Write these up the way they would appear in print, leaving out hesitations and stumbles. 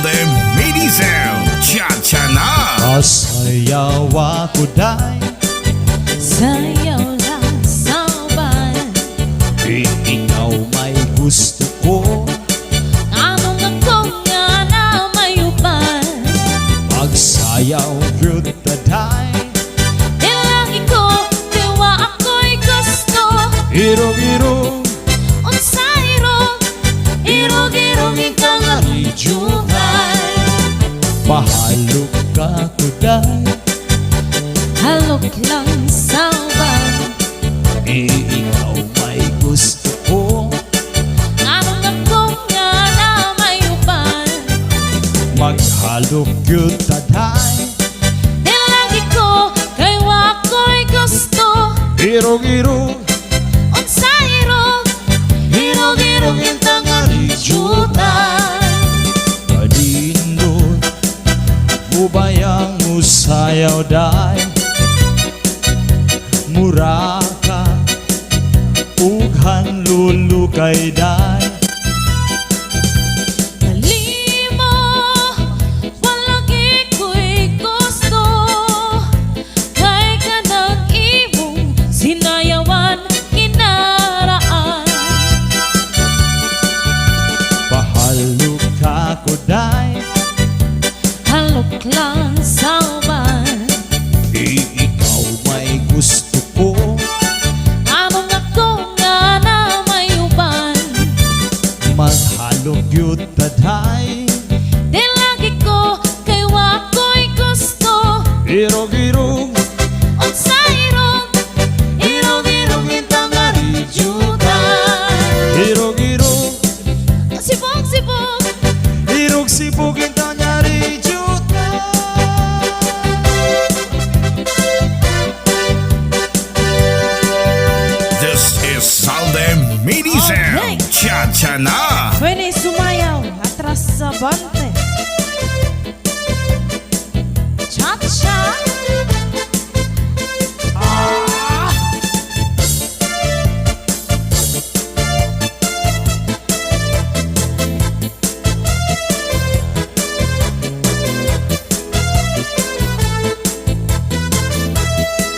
salde medicine, cha-cha na. Sayaw ako day, sayaw lang sabay. ikaw may gusto ko. Anong ako nga na mayupan? Magsayaw good na day, Ilagi ko, diwa ako'y gusto. irong-irong Unsa irong, irong-irong ikang alidyugan. Mahalok ka ko day, Halok lang sabay. ikaw may gusto ko. Anong ako nga na mayupan? Maghalok good na day, Ilagi ko, kay wa ako'y gusto. irong-irong Unsa irong, irong-irong ikang alidyugan. Padindot Bubayang usayaw day, mura ka ughan lulu kay day. Kalimo, walagi ko'y gusto. Kay ka nag-imong sinayawan kinaraan. Pahalok ka ko day, Halok lang saban. ikaw may gusto ko. Anong ako nga na mayuban? Maghalok yun na day, Di lagi ko, kay wa ko'y gusto. irong-irong Unsa irong, irong-irong itang alidyugan. irong-irong Sibog-sibog, irong-sibog intang nyari juta. This is salde medicine, Okay. cha-cha na. pwede sumayaw atras sa bante. Cha-cha.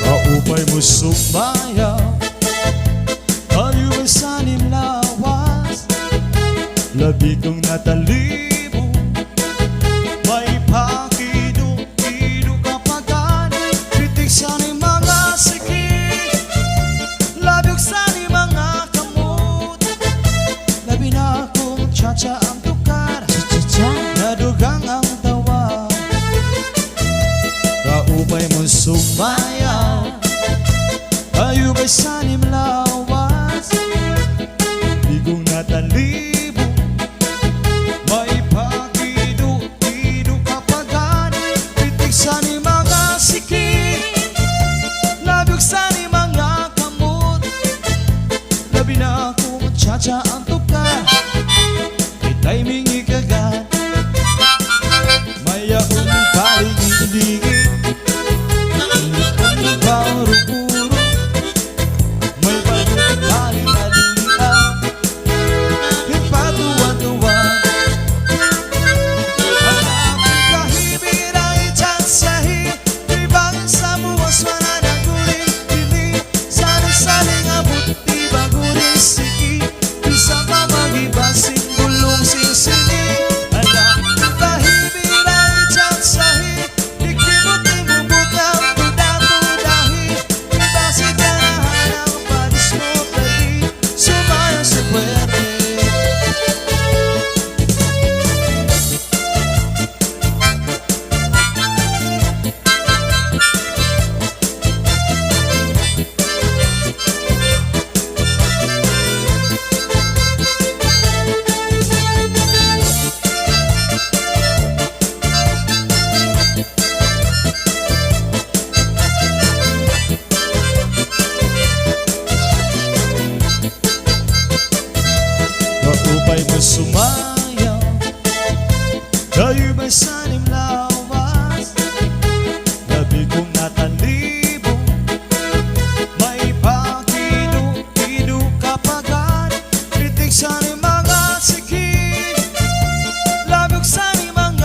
Kaupay mo sumayaw, ayaw ay sanim lawas. Labi kong natalibo, may pakido-kido kapagan. Kritik sa ni mga sikit, labi sa ni mga kamot. Labi na akong cha-cha ang tukar, Cha-cha. nadugang ang tawa. Kaupay mo sumayaw, ayaw ay sanim lawas. Bigong natalibo, may pakido-kido kapagan. Kritik sa ni mga sikit, labig sa ni mga kamot. Labi na akong cha-cha ang tukar, may timing ikagat. Mayaong paligid-ligid, puro-puro, may pagkakaling-alilian, ipatuwa-tuwa. Hanapin kahibir ang itsansahi, ibangin sa buwas wala na guling pili. Saling-saling abot, di baguling siki, isa pa mag-ibasing gulong sisili. Hanapin kahibir ang itsansahi, ikimot-imubot ang tuda-tudahi. Ibasi darahan ang panis mo pati, sumayo sa puwerte. Kaupay mo sumayaw, kayo may sanim lawas. Labi kong natalibo, may pakido-kido kapagan. Kritik sa ni mga sikit, labig sa ni mga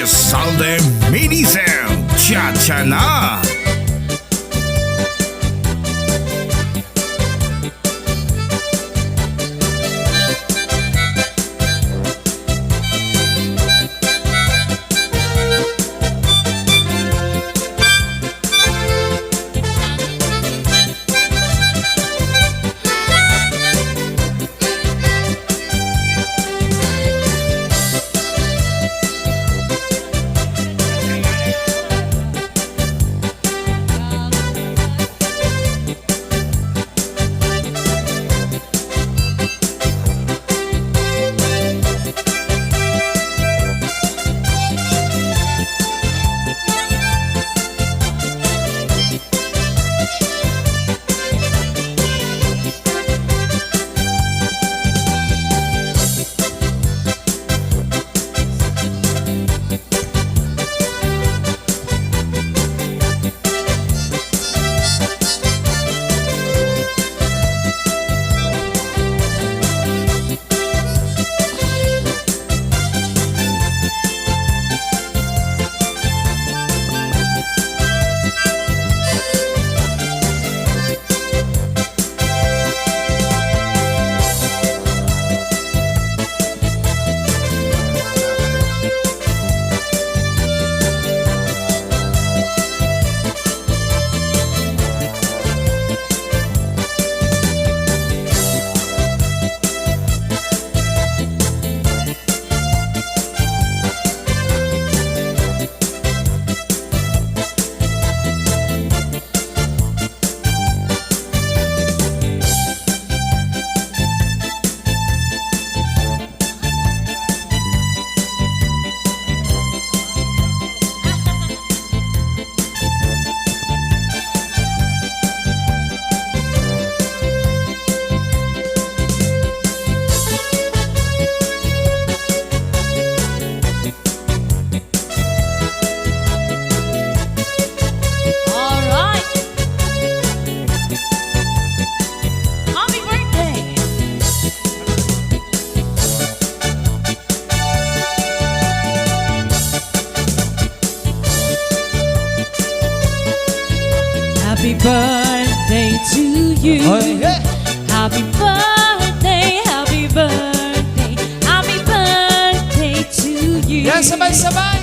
is Salde Medicine. Cha Cha na! Happy birthday to you. Happy birthday, happy birthday, happy birthday to you. Yan, sabay-sabay.